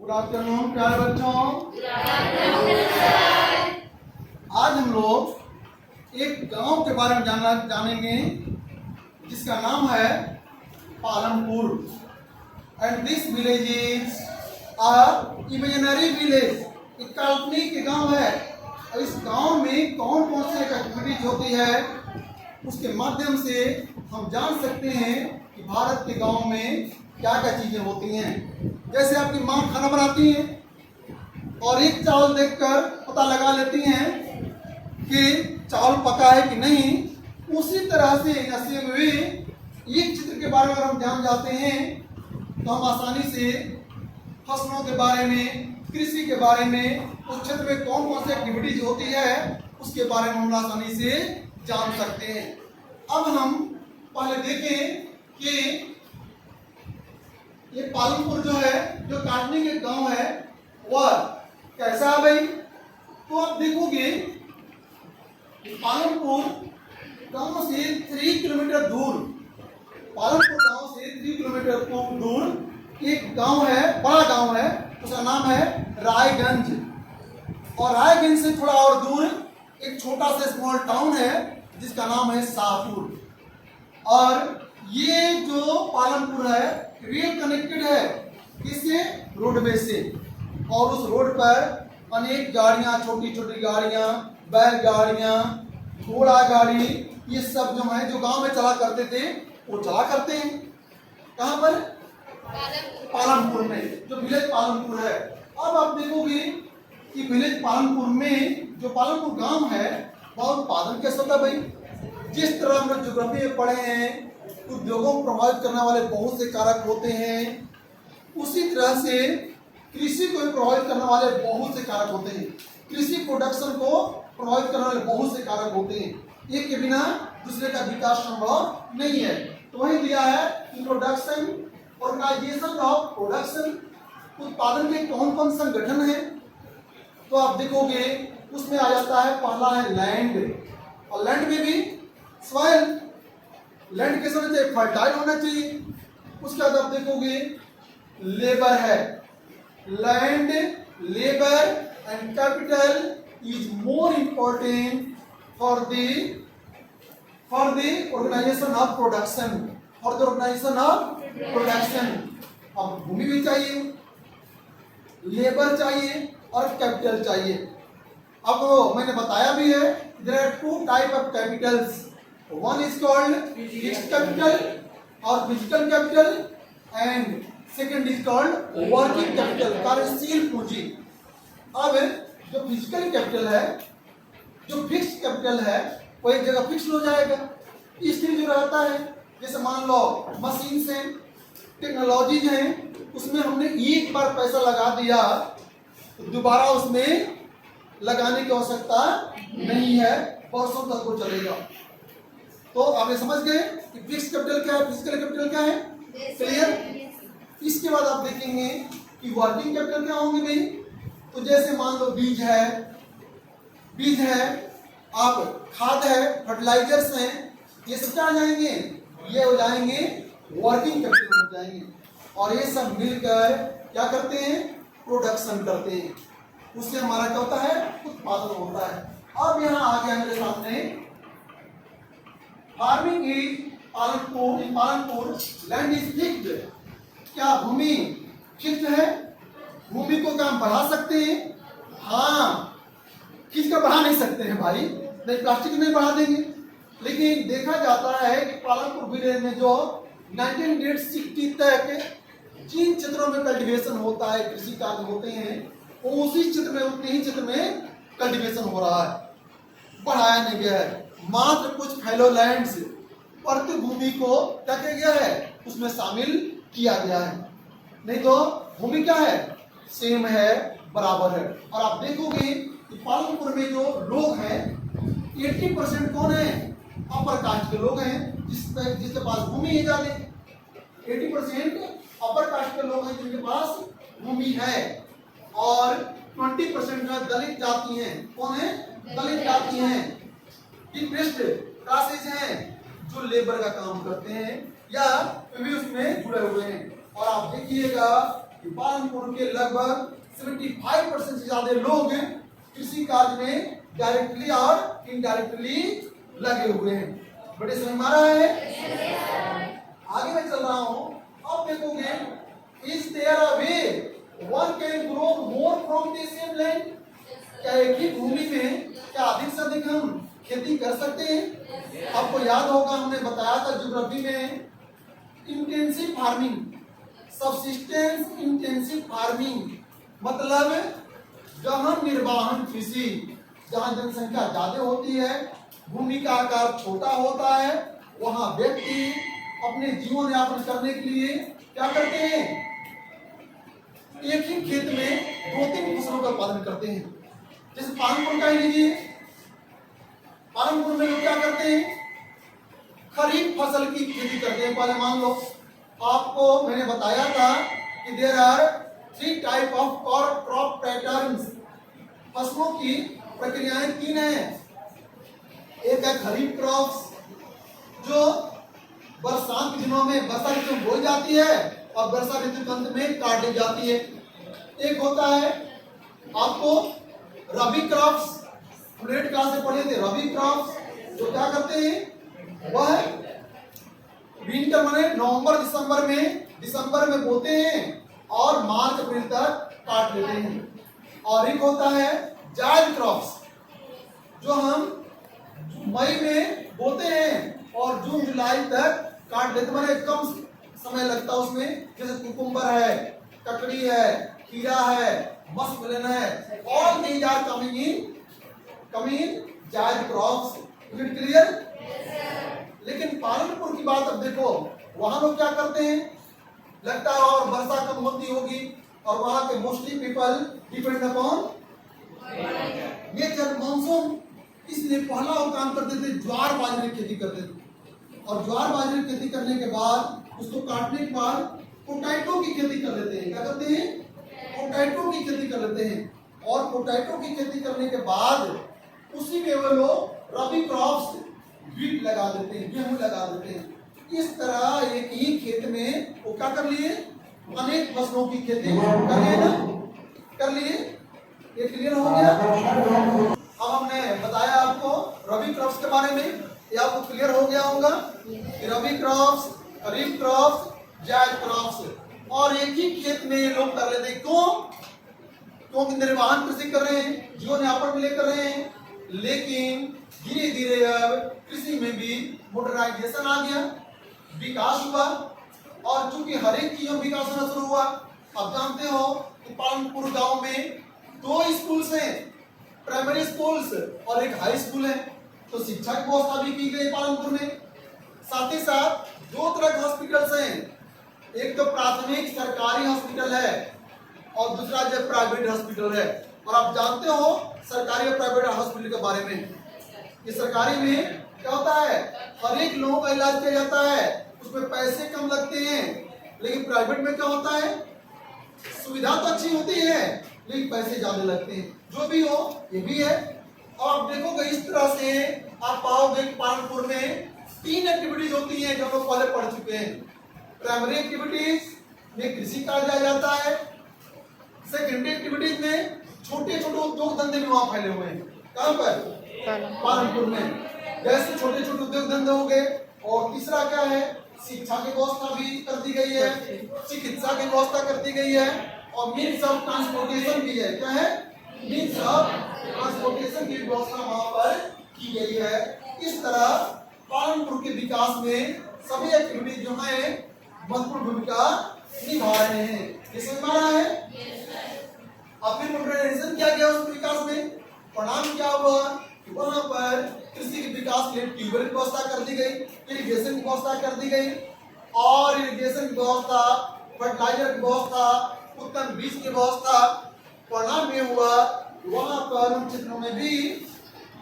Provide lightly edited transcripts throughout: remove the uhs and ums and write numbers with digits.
Good afternoon प्यारे बच्चों। आज हम लोग एक गांव के बारे में जानेंगे जिसका नाम है Palampur. And this village is a imaginary village. एक काल्पनिक गांव है और इस गांव में कौन कौन से एक्टिविटीज होती है उसके माध्यम से हम जान सकते हैं कि भारत के गांव में क्या क्या चीजें होती हैं। जैसे आपकी माँ खाना बनाती हैं और एक चावल देखकर पता लगा लेती हैं कि चावल पका है कि नहीं, उसी तरह से नसीब में एक चित्र के बारे में अगर हम जान जाते हैं तो हम आसानी से फसलों के बारे में, कृषि के बारे में, उस क्षेत्र में कौन कौन सी एक्टिविटीज होती है उसके बारे में हम आसानी से जान सकते हैं। अब हम पहले देखें कि ये पालमपुर जो है, जो काटने के गांव है, वह कैसा है भाई। तो आप देखोगे पालमपुर गांव से 3 किलोमीटर दूर, पालमपुर गांव से 3 किलोमीटर दूर एक गांव है, बड़ा गांव है, उसका नाम है रायगंज। और रायगंज से थोड़ा और दूर एक छोटा सा स्मॉल टाउन है जिसका नाम है शाहपुर। और ये जो पालमपुर है रेल कनेक्टेड है किससे? रोडवे से। और उस रोड पर अनेक गाड़ियां, छोटी छोटी गाड़ियां, बैलगाड़ियां, घोड़ा गाड़ी, ये सब जो है जो गांव में चला करते थे वो चला करते हैं। कहाँ पर? पालमपुर में, जो विलेज पालमपुर है। अब आप देखोगे कि विलेज पालमपुर में जो पालमपुर गांव है वह उत्पादन कैसा होता है भाई। जिस तरह हम लोग ज्योग्राफी में पढ़े हैं उद्योगों को प्रभावित करने वाले बहुत से कारक होते हैं, उसी तरह से कृषि को भी प्रभावित करने वाले बहुत से कारक होते हैं। कृषि प्रोडक्शन को प्रभावित करने वाले बहुत से कारक होते हैं। एक के बिना दूसरे का विकास संभव नहीं है। तो वही दिया है इंट्रोडक्शन, ऑर्गेनाइजेशन ऑफ प्रोडक्शन। उत्पादन के कौन कौन संगठन है तो आप देखोगे उसमें आ जाता है, पहला है लैंड। और लैंड में भी सॉइल, लैंड कैसे होना चाहिए? फर्टाइल होना चाहिए। उसके बाद आप देखोगे लेबर है। Land, labour and capital is more important for the organisation of production, for the organisation of production. अब भूमि भी चाहिए, लेबर चाहिए और कैपिटल चाहिए। अब मैंने बताया भी है there are 2 type of capitals, one is called fixed capital or physical capital and second is called working capital, कार्यशील पूंजी। अब जो फिजिकल कैपिटल है, जो फिक्स्ड कैपिटल है वो एक जगह फिक्स हो जाएगा, स्थिर जो रहता है। जैसे मान लो मशीन से, टेक्नोलॉजी है, उसमें हमने एक बार पैसा लगा दिया तो दोबारा उसमें लगाने की आवश्यकता नहीं है, वर्षों तक वो चलेगा। तो आप ये समझ गए कि फिक्स्ड कैपिटल क्या है, फिजिकल कैपिटल क्या है, क्लियर। इसके बाद आप देखेंगे कि वर्किंग कैपिटल क्या होंगे भाई। तो जैसे मान लो बीज है, आप खाद है, फर्टिलाइजर्स हैं, ये सब क्या आ जाएंगे? ये हो जाएंगे वर्किंग कैपिटल हो जाएंगे। और ये सब मिलकर क्या करते हैं? प्रोडक्शन करते हैं। उससे हमारा क्या होता है? उत्पादन होता है। अब यहाँ आ गया मेरे सामने farming is Palampur, in Palampur land is fixed. क्या भूमि फिक्स्ड है? भूमि को क्या हम बढ़ा सकते हैं? हाँ, खींच कर बढ़ा नहीं सकते हैं भाई, नहीं प्लास्टिक नहीं बढ़ा देंगे। लेकिन देखा जाता है कि पालमपुर विलेज में जो 1960 तक जिन क्षेत्रों में कल्टीवेशन होता है, कृषि कार्य होते हैं, उसी क्षेत्र में, उतने ही क्षेत्र में कल्टीवेशन हो रहा है, बढ़ाया नहीं गया है। मात्र कुछ फैलो लैंड्स, प्रति भूमि को क्या किया गया है? उसमें शामिल किया गया है। नहीं तो भूमि क्या है? सेम है, बराबर है। और आप देखोगे कि पालमपुर में जो लोग हैं 80% कौन है? अपर कास्ट के लोग हैं, जिसके पास भूमि है ज्यादा। 80% अपर कास्ट के लोग हैं जिनके पास भूमि है। और 20% जो दलित जाति हैं, कौन है? दलित जाति हैं। इंटरेस्ट क्लासेज हैं जो लेबर का काम करते हैं या भी उसमें जुड़े हुए हैं। और आप देखिएगा कि पालनपुर के लगभग 75% से ज्यादा लोग कृषि कार्य में डायरेक्टली और इनडायरेक्टली लगे हुए हैं। बड़े समझ में आ रहा है? आगे मैं चल रहा हूं। अब देखोगे is there a way one can grow more from the same land? क्या एक ही भूमि में क्या अधिक से अधिक हम खेती कर सकते हैं? आपको याद होगा हमने बताया था ज्योग्राफी में intensive farming, subsistence intensive farming मतलब गहन निर्वाहन कृषि, जहां जनसंख्या ज्यादा होती है, भूमि का आकार छोटा होता है, वहां व्यक्ति अपने जीवन यापन करने के लिए क्या करते हैं? एक ही खेत में 2-3 फसलों का उत्पादन करते हैं। जैसे पालनपुर का ही लीजिए, पालनपुर में लोग क्या करते हैं? खरीफ फसल की खेती करते हैं। पहले मान लो आपको मैंने बताया था कि there are 3 type of crop patterns, फसलों की प्रक्रियाएं 3 हैं। एक है खरीफ क्रॉप्स जो बरसात के दिनों में वर्षा ऋतु में बोई जाती है और वर्षा ऋतु के अंत में काट दी जाती है। एक होता है आपको रबी क्रॉप्स, प्लेट क्लास से पढ़े थे, रबी क्रॉप्स जो क्या करते हैं वह विंटर माने दिसंबर में बोते हैं और मार्च अप्रैल तक काट लेते हैं। और एक होता है जायद क्रॉप्स जो हम मई में बोते हैं और जून जुलाई तक काट लेते, माने कम समय लगता है उसमें। जैसे कुकुम्बर है, ककड़ी है, खीरा है, मस्कमेलन है, all these are coming in zaid crops. Is it clear? लेकिन पालनपुर की बात अब देखो, वहां लोग क्या करते हैं? लगता है और वर्षा कम होती होगी और वहां के mostly people depend upon nature, monsoon, इसलिए पहला वो काम करते थे ज्वार बाजरे की खेती करते थे। और ज्वार बाजरे की खेती करने के बाद उसको काटने के बाद पोटैटो की खेती कर लेते हैं। क्या करते हैं? पोटैटो की खेती कर लेते हैं। और पोटैटो की खेती करने के बाद उसी में वो लोग रबी क्रॉप्स व्हीट लगा देते हैं, गेहूं लगा देते हैं। इस तरह एक ही खेत में वो क्या कर लिए? अनेक फसलों की खेती कर लिए ना, कर लिए। ये क्लियर हो गया? अब हमने बताया आपको रबी क्रॉप्स के बारे में, ये आपको क्लियर हो गया होगा कि रबी क्रॉप्स, खरीफ क्रॉप्स, जायद क्रॉप्स और एक ही खेत में ये लोग कर लेते हैं। क्योंकि निर्वाहन कृषि कर रहे हैं, जीवन यापन के लिए कर रहे हैं। लेकिन धीरे धीरे अब कृषि में भी मॉडर्नाइजेशन आ गया, विकास हुआ और चूंकि हर एक चीज में विकास होना शुरू हुआ। आप जानते हो कि पालनपुर गांव में 2 स्कूल्स हैं, प्राइमरी स्कूल्स और एक हाई स्कूल है, तो शिक्षा की व्यवस्था भी की गई पालनपुर में। साथ ही साथ 2 तरह के हॉस्पिटल्स हैं, एक तो प्राथमिक सरकारी हॉस्पिटल है और दूसरा जो प्राइवेट हॉस्पिटल है। और आप जानते हो सरकारी और प्राइवेट हॉस्पिटल के बारे में कि सरकारी में क्या होता है? हर एक लोगों का इलाज किया जाता है, उसमें पैसे कम लगते हैं। लेकिन प्राइवेट में क्या होता है? सुविधा तो अच्छी होती है लेकिन पैसे ज्यादा लगते हैं। जो भी हो ये भी है। और आप देखोगे इस तरह से आप पाओगे पालनपुर में 3 एक्टिविटीज होती हैं जो हम लोग पहले पढ़ चुके हैं। प्राइमरी एक्टिविटीज में कृषि कार्य जाता है, सेकेंडरी एक्टिविटीज में छोटे छोटे उद्योग धंधे भी वहां फैले हुए हैं। कहां पर? पालनपुर में। जैसे छोटे छोटे उद्योग धंधे हो गए। और तीसरा क्या है? शिक्षा की व्यवस्था भी कर दी गई है, चिकित्सा की व्यवस्था कर दी गई है और मीन्स ऑफ ट्रांसपोर्टेशन भी है। क्या है? मीन्स ऑफ ट्रांसपोर्टेशन की व्यवस्था वहां पर की गई है। इस तरह पालनपुर के विकास में सभी एक्टिविटीज जो है महत्वपूर्ण भूमिका निभा रहे हैं। ये समझ में आ रहा है? अब फिर मॉडर्नाइजेशन किया गया उस विकास में, परिणाम क्या हुआ कि वहां पर कृषि के विकास के लिए ट्यूबवेल की व्यवस्था कर दी गई, इरिगेशन की व्यवस्था कर दी गई और इरिगेशन की व्यवस्था, फर्टिलाइजर की व्यवस्था, उत्तम बीज की व्यवस्था। परिणाम ये हुआ वहां पर उन क्षेत्रों में भी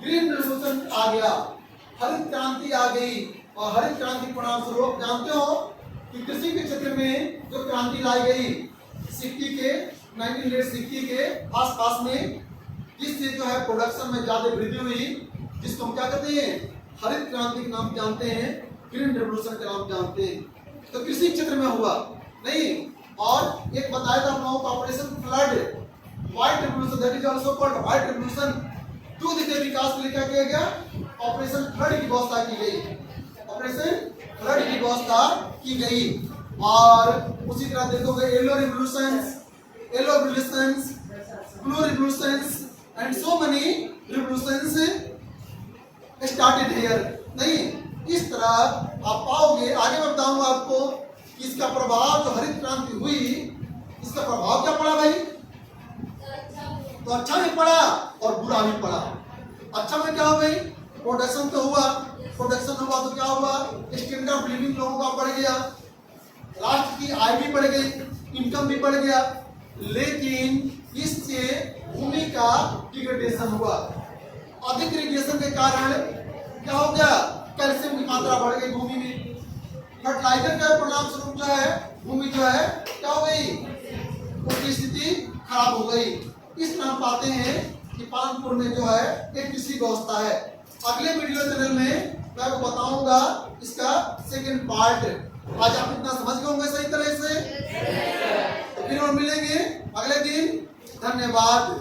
ग्रीन रेवोल्यूशन आ गया, हरित क्रांति आ गई। और हरित क्रांति परिणाम स्वरूप जानते हो कि कृषि के क्षेत्र में जो क्रांति लाई गई 1960 के आसपास में, जिससे जो है प्रोडक्शन में ज्यादा वृद्धि हुई, जिसको हम क्या कहते हैं? हरित क्रांति के नाम जानते हैं, ग्रीन रेवोल्यूशन के नाम जानते हैं। तो कृषि क्षेत्र में हुआ नहीं, और एक बताया था हम लोगों को operation flood, white revolution, that is also called white revolution. दूध के विकास के लिए क्या किया गया? ऑपरेशन फ्लड की व्यवस्था की गई, ऑपरेशन फ्लड की व्यवस्था की गई। और उसी तरह देखोगे yellow revolutions, blue revolutions and so many revolutions started here. नहीं, इस तरह आप पाओगे। आगे मैं बताऊंगा आपको कि इसका प्रभाव, जो हरित क्रांति हुई, इसका प्रभाव क्या पड़ा भाई? तो अच्छा भी पड़ा और बुरा भी पड़ा। अच्छा में क्या हो गई? प्रोडक्शन तो हुआ, प्रोडक्शन हुआ तो क्या हुआ? स्टैंडर्ड ऑफ लिविंग लोगों का बढ़ गया, राष्ट्र की आय भी बढ़ गई, इनकम भी बढ़ गया। लेकिन इससे भूमि का डिग्रेडेशन हुआ। अधिक इरिगेशन के कारण क्या हो गया? कैल्शियम की मात्रा बढ़ गई भूमि में। फर्टिलाइजर के परिणाम स्वरूप जो है भूमि जो है क्या हो गई? उसकी स्थिति खराब हो गई। इस तरह पाते हैं कि पालनपुर में जो है एक कृषि व्यवस्था है। अगले वीडियो चैनल में मैं आपको बताऊंगा इसका सेकंड पार्ट। आज आप इतना समझ गए होंगे सही तरह से। तो फिर हम मिलेंगे अगले दिन। धन्यवाद।